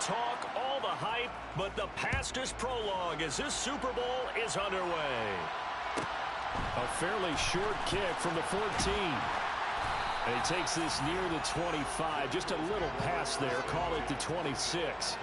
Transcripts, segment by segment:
talk, all the hype, but the pastest prologue as this Super Bowl is underway. A fairly short kick from the 14. And he takes this near the 25. Just a little pass there. Call it the 26.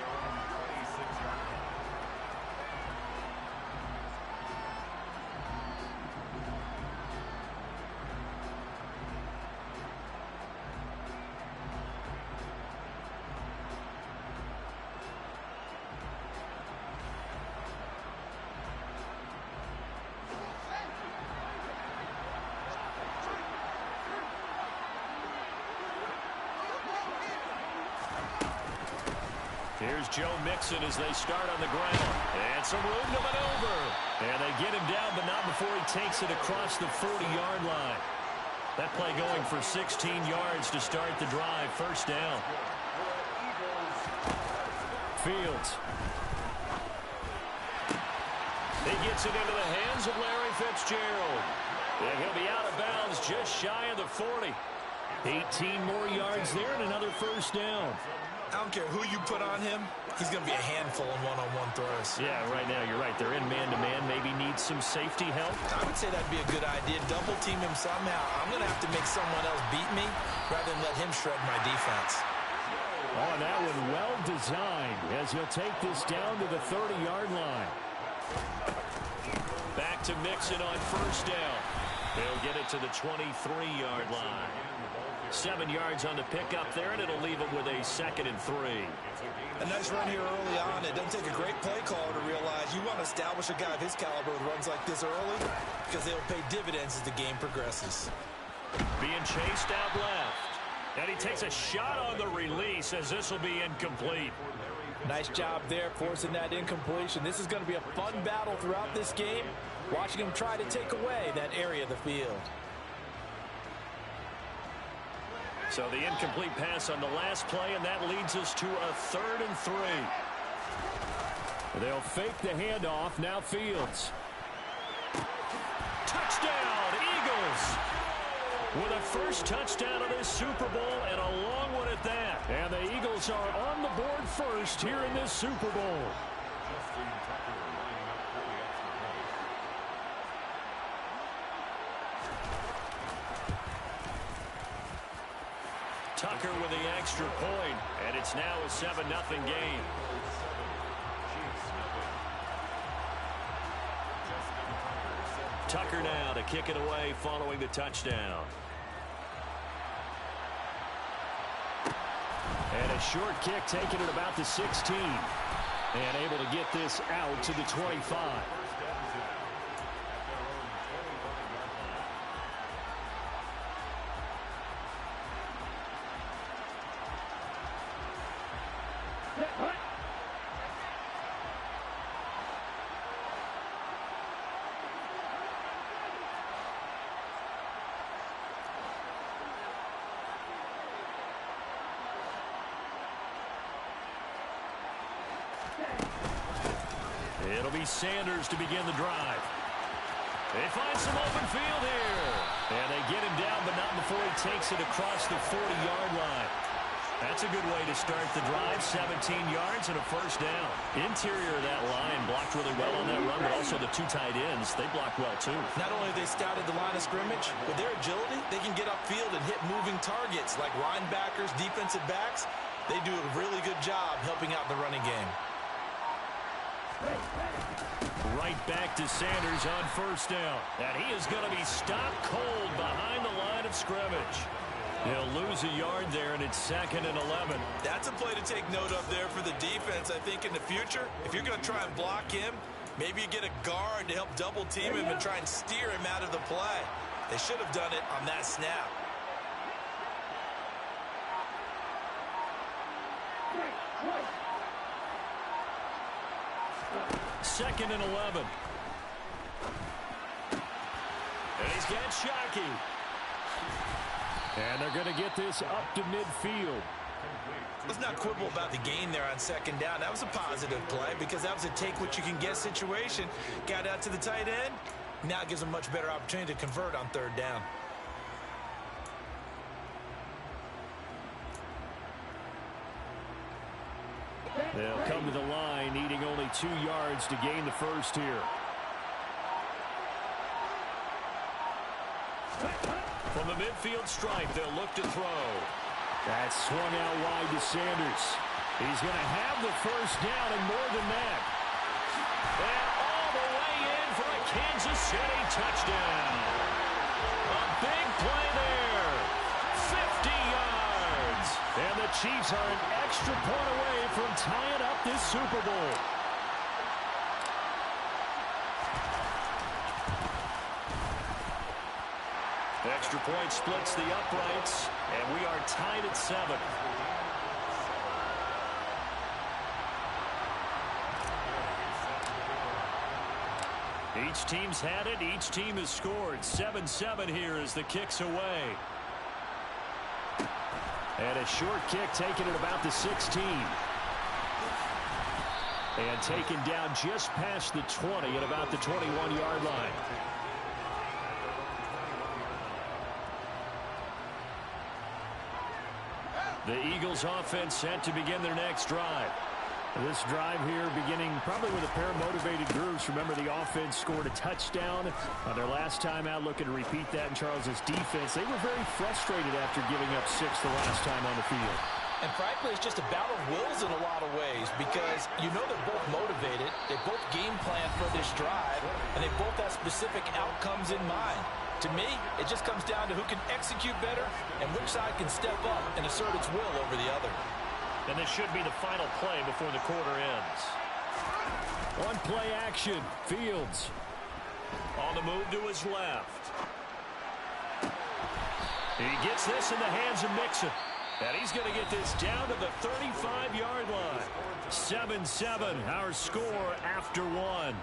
Here's Joe Mixon as they start on the ground. And some room to maneuver. And they get him down, but not before he takes it across the 40-yard line. That play going for 16 yards to start the drive. First down. Fields. He gets it into the hands of Larry Fitzgerald. And he'll be out of bounds just shy of the 40. 18 more yards there and another first down. I don't care who you put on him. He's going to be a handful in one-on-one throws. Yeah, right now you're right. They're in man-to-man. Maybe needs some safety help. I would say that'd be a good idea. Double team him somehow. I'm going to have to make someone else beat me rather than let him shred my defense. Oh, and that one well designed as he'll take this down to the 30-yard line. Back to Mixon on first down. They'll get it to the 23-yard line. 7 yards on the pickup there, and it'll leave them with a 2nd and 3. A nice run here early on. It doesn't take a great play caller to realize you want to establish a guy of his caliber with runs like this early because they'll pay dividends as the game progresses. Being chased out left. And he takes a shot on the release as this will be incomplete. Nice job there forcing that incompletion. This is going to be a fun battle throughout this game, watching him try to take away that area of the field. So the incomplete pass on the last play, and that leads us to a 3rd and 3. They'll fake the handoff. Now Fields. Touchdown, Eagles! With a first touchdown of this Super Bowl, and a long one at that. And the Eagles are on the board first here in this Super Bowl. Tucker with the extra point, and it's now a 7-0 game. Tucker now to kick it away following the touchdown. And a short kick taken at about the 16. And able to get this out to the 25. It'll be Sanders to begin the drive. They find some open field here. And they get him down, but not before he takes it across the 40-yard line. That's a good way to start the drive. 17 yards and a first down. Interior of that line blocked really well on that run, but also the 2 tight ends, they blocked well too. Not only have they scouted the line of scrimmage, with their agility, they can get upfield and hit moving targets like linebackers, defensive backs. They do a really good job helping out the running game. Right back to Sanders on first down. And he is going to be stopped cold behind the line of scrimmage. He'll lose a yard there, and it's 2nd and 11. That's a play to take note of there for the defense. I think in the future, if you're going to try and block him, maybe you get a guard to help double team him and try and steer him out of the play. They should have done it on that snap. Second and 11. And he's got Shockey. And they're going to get this up to midfield. Let's not quibble about the gain there on 2nd down. That was a positive play because that was a take-what-you-can-get situation. Got out to the tight end. Now it gives them a much better opportunity to convert on 3rd down. They'll come to the line, needing only 2 yards to gain the first here. From the midfield stripe, they'll look to throw. That's swung out wide to Sanders. He's going to have the first down and more than that. And all the way in for a Kansas City touchdown. A big play there. 50 yards. And the Chiefs are an extra point away from tying up this Super Bowl. Extra point splits the uprights, and we are tied at 7. Each team's had it. Each team has scored. 7-7 here as the kick's away. And a short kick taken at about the 16. And taken down just past the 20 at about the 21-yard line. The Eagles offense set to begin their next drive. This drive here beginning probably with a pair of motivated groups. Remember, the offense scored a touchdown on their last time out, looking to repeat that in Charles's defense. They were very frustrated after giving up 6 the last time on the field. And frankly, it's just a battle of wills in a lot of ways because you know they're both motivated. They both game plan for this drive, and they both have specific outcomes in mind. To me, it just comes down to who can execute better and which side can step up and assert its will over the other. And this should be the final play before the quarter ends. One play action. Fields. On the move to his left. He gets this in the hands of Mixon. And he's going to get this down to the 35-yard line. 7-7, our score after 1.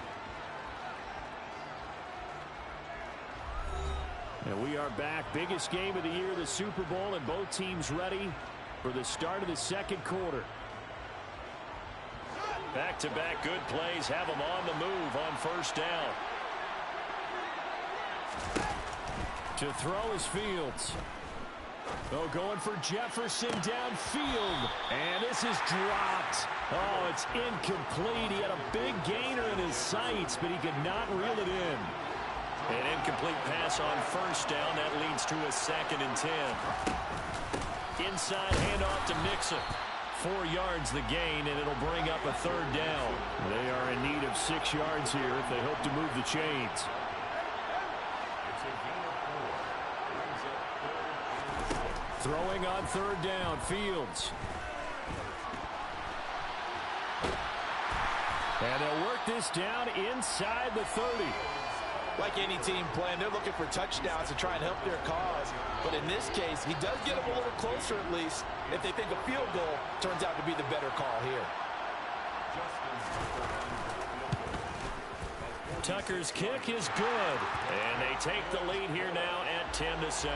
And we are back. Biggest game of the year, the Super Bowl, and both teams ready for the start of the second quarter. Back-to-back good plays have them on the move on first down. To throw is Fields. Oh, going for Jefferson downfield. And this is dropped. Oh, it's incomplete. He had a big gainer in his sights, but he could not reel it in. An incomplete pass on first down. That leads to a 2nd and 10. Inside handoff to Mixon. 4 yards the gain, and it'll bring up a 3rd down. They are in need of 6 yards here if they hope to move the chains. Throwing on 3rd down, Fields. And they'll work this down inside the 30. Like any team playing, they're looking for touchdowns to try and help their cause. But in this case, he does get them a little closer at least if they think a field goal turns out to be the better call here. Tucker's kick is good. And they take the lead here now at 10-7.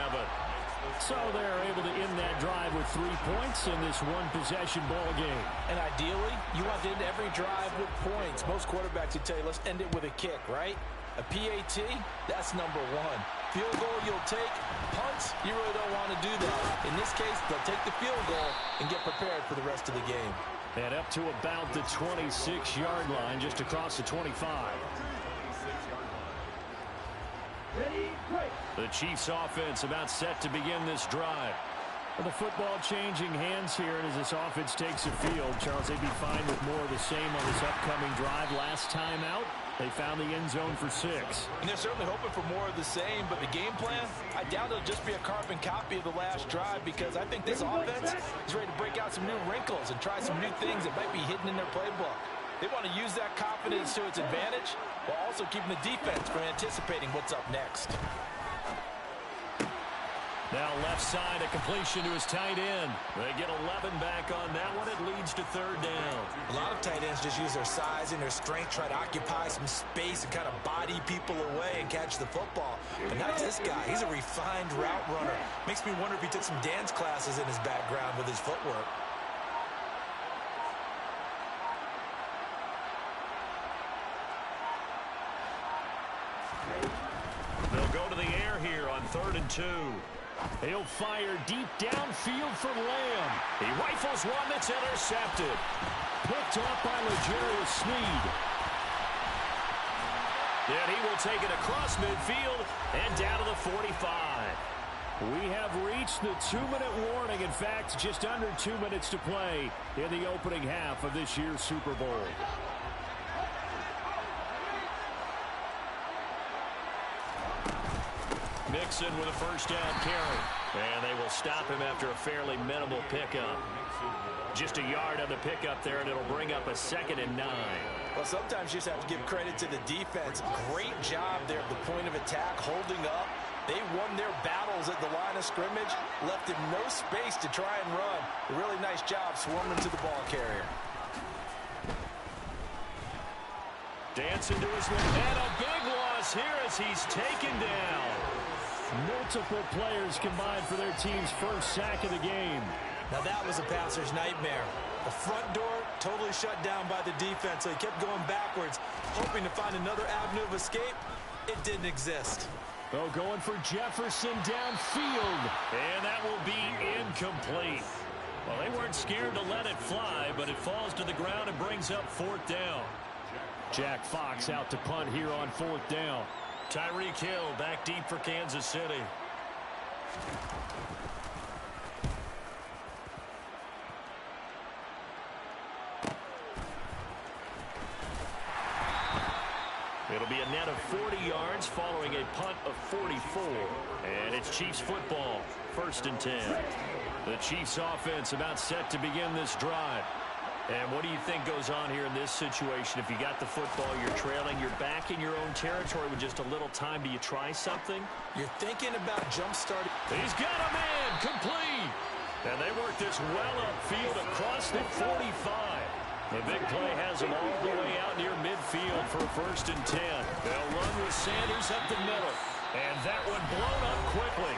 So they're able to end that drive with 3 points in this one-possession ball game. And ideally, you want to end every drive with points. Most quarterbacks would tell you, let's end it with a kick, right? A PAT, that's number 1. Field goal you'll take. Punts, you really don't want to do that. In this case, they'll take the field goal and get prepared for the rest of the game. And up to about the 26-yard line, just across the 25. The Chiefs offense about set to begin this drive. Well, the football changing hands here, and as this offense takes the field, Charles, they'd be fine with more of the same on this upcoming drive. Last time out, they found the end zone for 6. And they're certainly hoping for more of the same, but the game plan, I doubt it'll just be a carbon copy of the last drive because I think this offense is ready to break out some new wrinkles and try some new things that might be hidden in their playbook. They want to use that confidence to its advantage while also keeping the defense from anticipating what's up next. Now left side, a completion to his tight end. They get 11 back on that one. It leads to 3rd down. A lot of tight ends just use their size and their strength, try to occupy some space and kind of body people away and catch the football. But not this guy. He's a refined route runner. Makes me wonder if he took some dance classes in his background with his footwork. They'll go to the air here on 3rd and 2. He'll fire deep downfield for Lamb. He rifles one that's intercepted. picked off by L'Jarius Sneed. And he will take it across midfield and down to the 45. We have reached the 2-minute warning. In fact, just under 2 minutes to play in the opening half of this year's Super Bowl. Mixon with a first down carry. And they will stop him after a fairly minimal pickup. Just a yard on the pickup there, and it'll bring up a 2nd and 9. Well, sometimes you just have to give credit to the defense. Great job there at the point of attack, holding up. They won their battles at the line of scrimmage, left him no space to try and run. A really nice job swarming to the ball carrier. Dancing to his left. And a big loss here as he's taken down. Multiple players combined for their team's first sack of the game. Now that was a passer's nightmare. The front door totally shut down by the defense, so he kept going backwards, hoping to find another avenue of escape. It didn't exist. Oh, going for Jefferson downfield. And that will be incomplete. Well, they weren't scared to let it fly, but it falls to the ground and brings up 4th down. Jack Fox out to punt here on 4th down. Tyreek Hill back deep for Kansas City. It'll be a net of 40 yards following a punt of 44. And it's Chiefs football, 1st and 10. The Chiefs offense about set to begin this drive. And what do you think goes on here in this situation? If you got the football, you're trailing, you're back in your own territory with just a little time. Do you try something? You're thinking about jump starting. He's got a man, complete. And they work this well upfield across the 45. The big play has him all the way out near midfield for 1st and 10. They'll run with Sanders up the middle. And that one blown up quickly,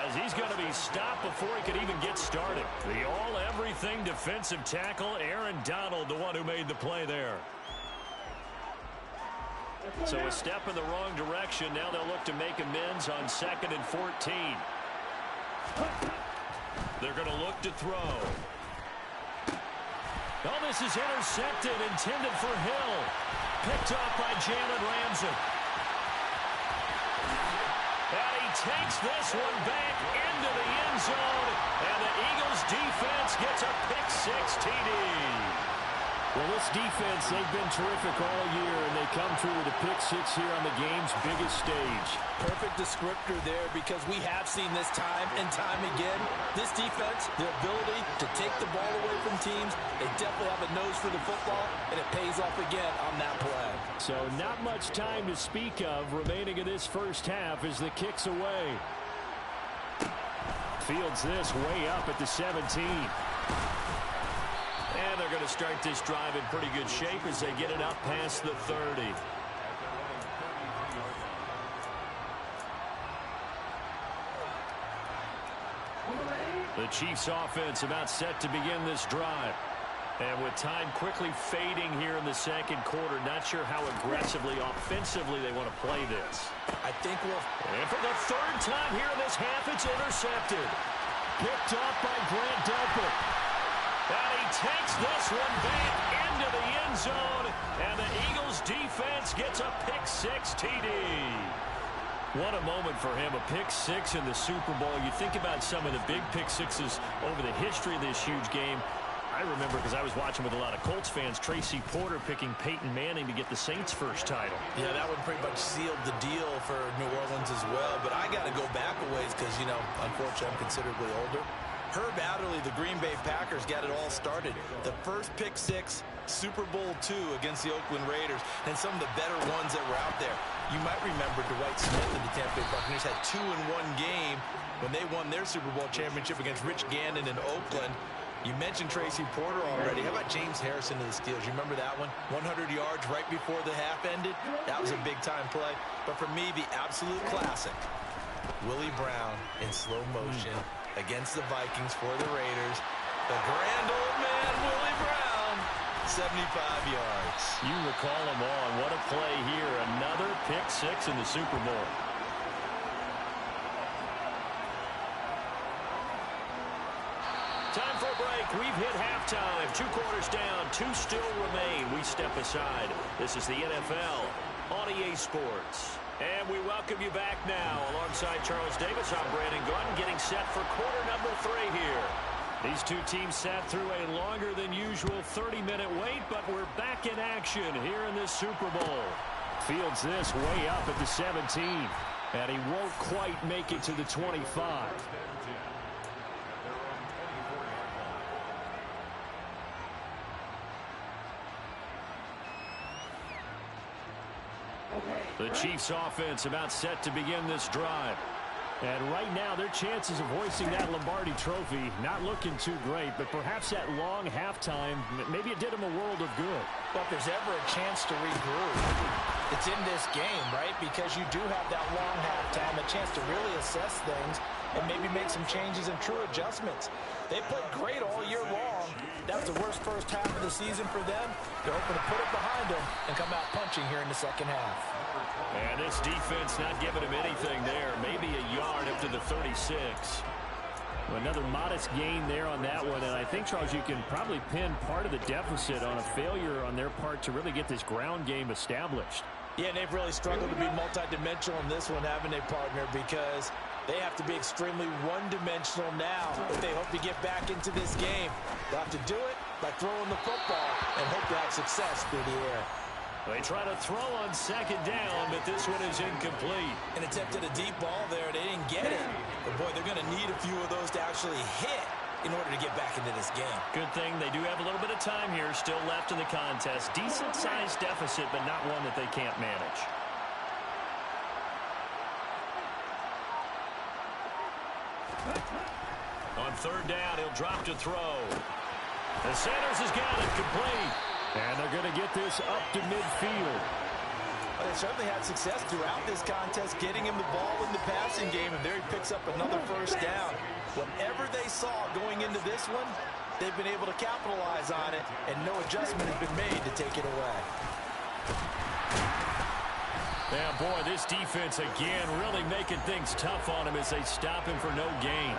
as he's going to be stopped before he could even get started. The all-everything defensive tackle, Aaron Donald, the one who made the play there. So a step in the wrong direction. Now they'll look to make amends on 2nd and 14. They're going to look to throw. Oh, this is intercepted, intended for Hill. Picked off by Jalen Ramsey. And he takes this one back into the end zone. And the Eagles defense gets a pick-6 TD. Well, this defense, they've been terrific all year, and they come through with a pick-6 here on the game's biggest stage. Perfect descriptor there, because we have seen this time and time again. This defense, their ability to take the ball away from teams, they definitely have a nose for the football, and it pays off again on that play. So not much time to speak of remaining in this first half as the kick's away. Fields this way up at the 17. And they're going to start this drive in pretty good shape as they get it up past the 30. The Chiefs offense about set to begin this drive. And with time quickly fading here in the 2nd quarter, not sure how aggressively, offensively they want to play this. I think we'll... And for the 3rd time here in this half, it's intercepted. Picked off by Grant Delpit. And he takes this one back into the end zone. And the Eagles defense gets a pick-6 TD. What a moment for him, a pick-6 in the Super Bowl. You think about some of the big pick-6s over the history of this huge game. I remember, because I was watching with a lot of Colts fans, Tracy Porter picking Peyton Manning to get the Saints' first title. Yeah, that one pretty much sealed the deal for New Orleans as well. But I got to go back a ways because, you know, unfortunately, I'm considerably older. Herb Adderley, the Green Bay Packers, got it all started. The first pick-6, Super Bowl II against the Oakland Raiders, and some of the better ones that were out there. You might remember Dwight Smith and the Tampa Bay Buccaneers had 2 in one game when they won their Super Bowl championship against Rich Gannon in Oakland. You mentioned Tracy Porter already. How about James Harrison to the Steelers? You remember that one? 100 yards right before the half ended? That was a big-time play. But for me, the absolute classic, Willie Brown in slow motion against the Vikings for the Raiders. The grand old man, Willie Brown, 75 yards. You recall them all, and what a play here. Another pick-6 in the Super Bowl. Time for a break. We've hit halftime. 2 quarters down. 2 still remain. We step aside. This is the NFL on EA Sports. And we welcome you back now. Alongside Charles Davis, I'm Brandon Gordon, getting set for quarter number 3 here. These two teams sat through a longer than usual 30-minute wait, but we're back in action here in this Super Bowl. Fields this way up at the 17, and he won't quite make it to the 25. The Chiefs offense about set to begin this drive. And right now, their chances of hoisting that Lombardi trophy not looking too great, but perhaps that long halftime, maybe it did them a world of good. But if there's ever a chance to regroup, it's in this game, right? Because you do have that long halftime, a chance to really assess things and maybe make some changes and true adjustments. They played great all year long. That was the worst first half of the season for them. They're hoping to put it behind them and come out punching here in the second half. And this defense not giving him anything there. Maybe a yard up to the 36. Another modest gain there on that one. And I think, Charles, you can probably pin part of the deficit on a failure on their part to really get this ground game established. Yeah, and they've really struggled to be multidimensional in this one, haven't they, partner? Because they have to be extremely one-dimensional now if they hope to get back into this game. They'll have to do it by throwing the football and hope to have success through the air. They try to throw on second down, but this one is incomplete. An attempt at a deep ball there. They didn't get it. But, boy, they're going to need a few of those to actually hit in order to get back into this game. Good thing they do have a little bit of time here still left in the contest. Decent-sized deficit, but not one that they can't manage. On third down, he'll drop to throw. The Sanders has got it complete. And they're going to get this up to midfield. Well, they certainly had success throughout this contest, getting him the ball in the passing game, and there he picks up another first down. Whatever they saw going into this one, they've been able to capitalize on it, and no adjustment has been made to take it away. Yeah, boy, this defense again really making things tough on him as they stop him for no gain.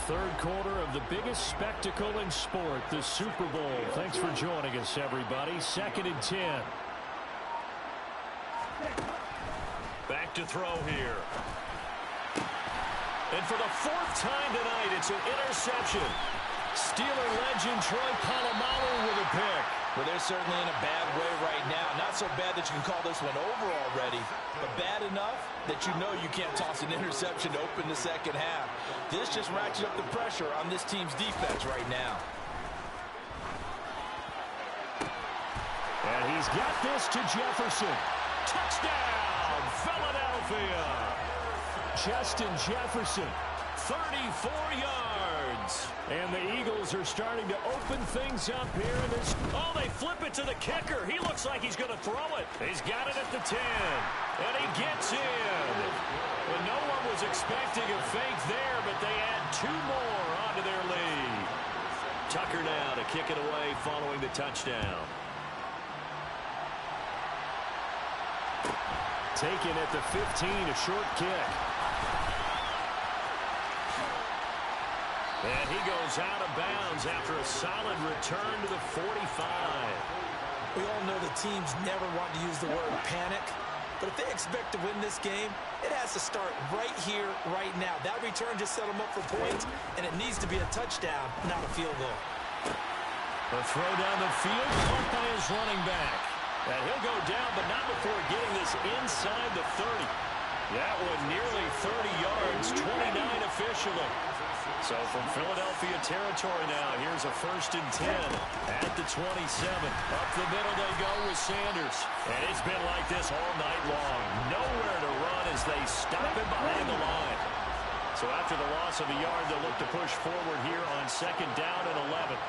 Third quarter of the biggest spectacle in sport, the Super Bowl. Thanks for joining us, everybody. 2nd and 10. Back to throw here. And for the 4th time tonight, it's an interception. Steeler legend Troy Polamalu with a pick. Well, they're certainly in a bad way right now. Not so bad that you can call this one over already, but bad enough that you know you can't toss an interception to open the second half. This just ratchets up the pressure on this team's defense right now. And he's got this to Jefferson. Touchdown, Philadelphia. Justin Jefferson. 34 yards. And the Eagles are starting to open things up here in this. Oh, they flip it to the kicker. He looks like he's going to throw it. He's got it at the 10. And he gets in. Well, no one was expecting a fake there, but they add 2 more onto their lead. Tucker now to kick it away following the touchdown. Taken at the 15, a short kick. And he goes out of bounds after a solid return to the 45. We all know the teams never want to use the word panic, but if they expect to win this game, it has to start right here, right now. That return just set them up for points, and it needs to be a touchdown, not a field goal. The throw down the field, caught by his running back. And he'll go down, but not before getting this inside the 30. That one nearly 30 yards, 29 officially. So from Philadelphia territory now, here's a 1st and 10 at the 27. Up the middle they go with Sanders. And it's been like this all night long. Nowhere to run as they stop him behind the line. So after the loss of a yard, they'll look to push forward here on 2nd down and 11.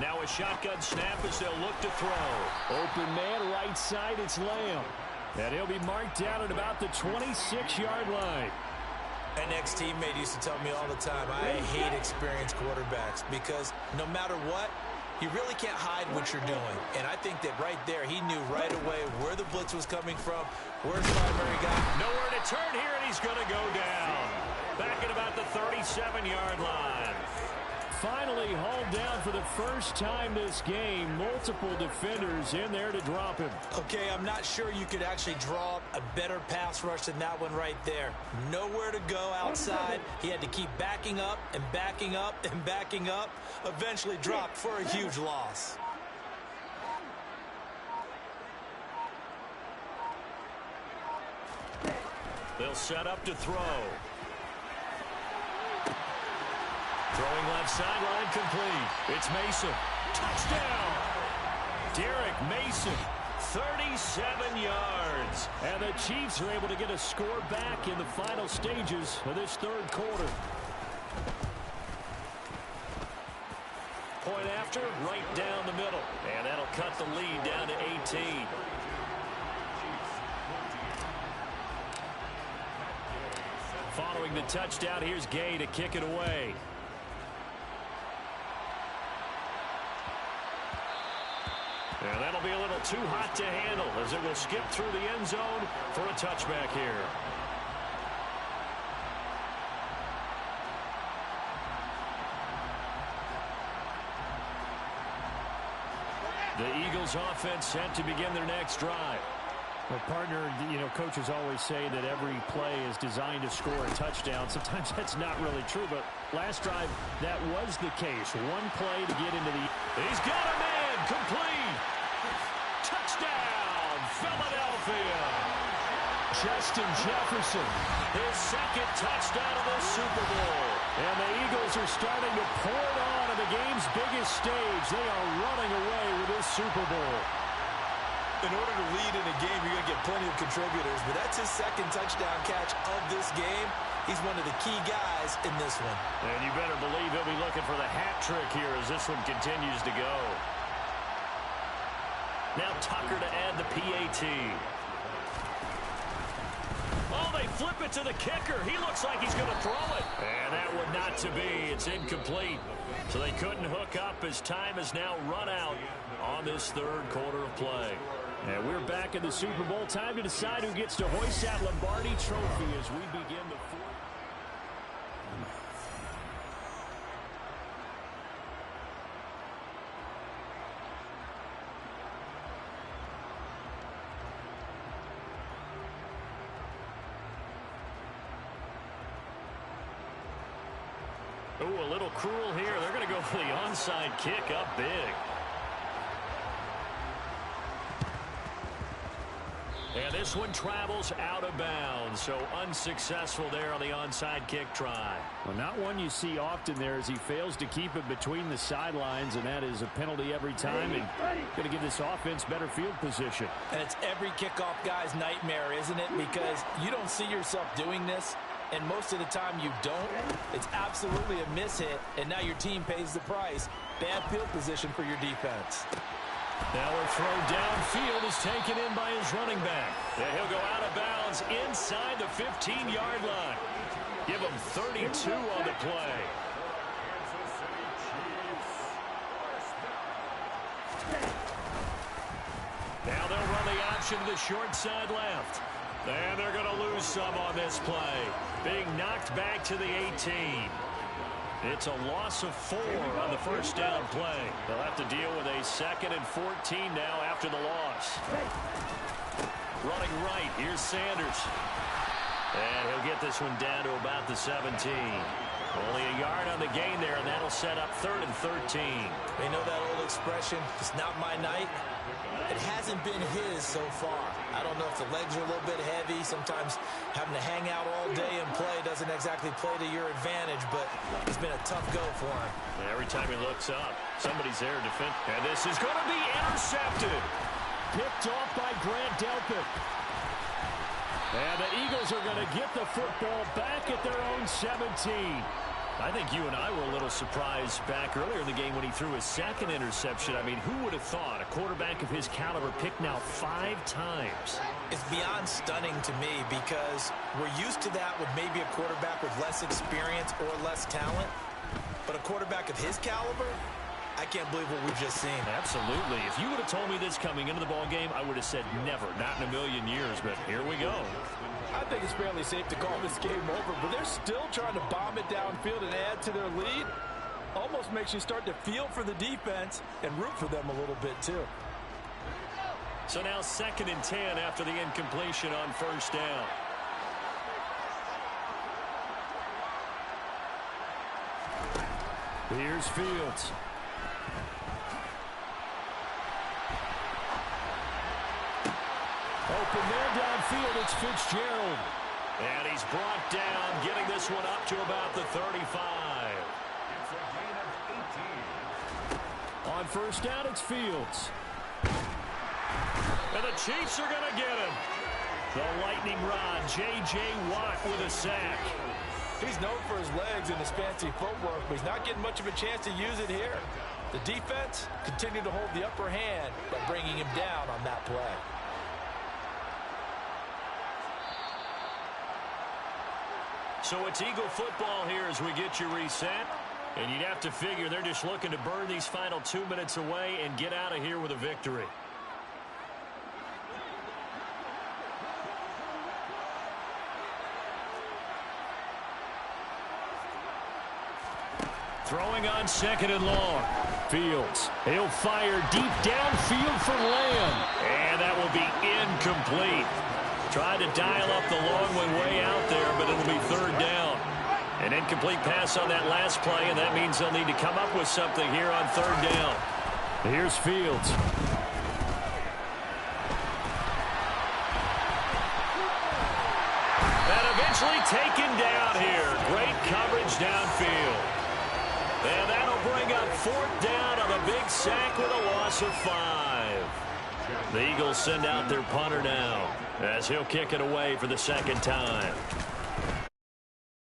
Now a shotgun snap as they'll look to throw. Open man, right side, it's Lamb. And he'll be marked down at about the 26-yard line. An ex-teammate used to tell me all the time, I hate experienced quarterbacks because no matter what, you really can't hide what you're doing. And I think that right there, he knew right away where the blitz was coming from, where's primary guy. Nowhere to turn here, and he's going to go down. back at about the 37-yard line. Finally hauled down for the first time this game. Multiple defenders in there to drop him. Okay, I'm not sure you could actually draw a better pass rush than that one right there. Nowhere to go outside. He had to keep backing up and backing up and backing up. Eventually dropped for a huge loss. They'll set up to throw. Throwing left sideline, complete. It's Mason. Touchdown! Derek Mason, 37 yards. And the Chiefs are able to get a score back in the final stages of this third quarter. Point after, right down the middle. And that'll cut the lead down to 18. Following the touchdown, here's Gay to kick it away. And that'll be a little too hot to handle as it will skip through the end zone for a touchback here. The Eagles offense set to begin their next drive. Well, partner, you know, coaches always say that every play is designed to score a touchdown. Sometimes that's not really true, but last drive, that was the case. One play to get into the... He's got a man, complete. Touchdown, Philadelphia. Justin Jefferson. His second touchdown of the Super Bowl. And the Eagles are starting to pour it on the game's biggest stage. They are running away with this Super Bowl. In order to lead in a game, you're going to get plenty of contributors, but that's his second touchdown catch of this game. He's one of the key guys in this one. And you better believe he'll be looking for the hat trick here as this one continues to go. Now Tucker to add the PAT. Oh, they flip it to the kicker. He looks like he's going to throw it. And that one not to be. It's incomplete. So they couldn't hook up as time has now run out on this third quarter of play. And we're back in the Super Bowl. Time to decide who gets to hoist that Lombardi trophy as we begin the fourth. Ooh, a little cruel here. They're going to go for the onside kick up big. And this one travels out of bounds, so unsuccessful there on the onside kick try. Well, not one you see often there as he fails to keep it between the sidelines, and that is a penalty every time, and going to give this offense better field position. And it's every kickoff guy's nightmare, isn't it? Because you don't see yourself doing this, and most of the time you don't. It's absolutely a mishit, and now your team pays the price. Bad field position for your defense. Now a throw downfield is taken in by his running back. And he'll go out of bounds inside the 15-yard line. Give him 32 on the play. Now they'll run the option to the short side left. And they're going to lose some on this play. Being knocked back to the 18. It's a loss of 4 on the first down play. They'll have to deal with a 2nd and 14 now after the loss. Running right, here's Sanders. And he'll get this one down to about the 17. Only a yard on the gain there, and that'll set up 3rd and 13. They know that old expression, it's not my night. It hasn't been his so far. I don't know if the legs are a little bit heavy. Sometimes having to hang out all day and play doesn't exactly play to your advantage, but it's been a tough go for him. And every time he looks up, somebody's there to defend. And this is going to be intercepted. Picked off by Grant Delpit. And the Eagles are going to get the football back at their own 17. I think you and I were a little surprised back earlier in the game when he threw his 2nd interception. I mean, who would have thought a quarterback of his caliber picked now 5 times? It's beyond stunning to me because we're used to that with maybe a quarterback with less experience or less talent. But a quarterback of his caliber, I can't believe what we've just seen. Absolutely. If you would have told me this coming into the ball game, I would have said never, not in a million years, but here we go. I think it's fairly safe to call this game over, but they're still trying to bomb it downfield and add to their lead. Almost makes you start to feel for the defense and root for them a little bit too. So now 2nd and 10 after the incompletion on first down. Here's Fields. Open man downfield, it's Fitzgerald. And he's brought down, getting this one up to about the 35. It's a gain of 18. On first down, it's Fields. And the Chiefs are going to get him. The lightning rod, J.J. Watt with a sack. He's known for his legs and his fancy footwork, but he's not getting much of a chance to use it here. The defense continued to hold the upper hand by bringing him down on that play. So it's Eagle football here as we get you reset. And you'd have to figure they're just looking to burn these final 2 minutes away and get out of here with a victory. Throwing on 2nd and long. Fields. He'll fire deep downfield for Lamb. And that will be incomplete. Tried to dial up the long one way out there, but it'll be 3rd down. An incomplete pass on that last play, and that means they'll need to come up with something here on 3rd down. Here's Fields. And eventually taken down here. Great coverage downfield. And that'll bring up 4th down on a big sack with a loss of 5. The Eagles send out their punter now as he'll kick it away for the 2nd time.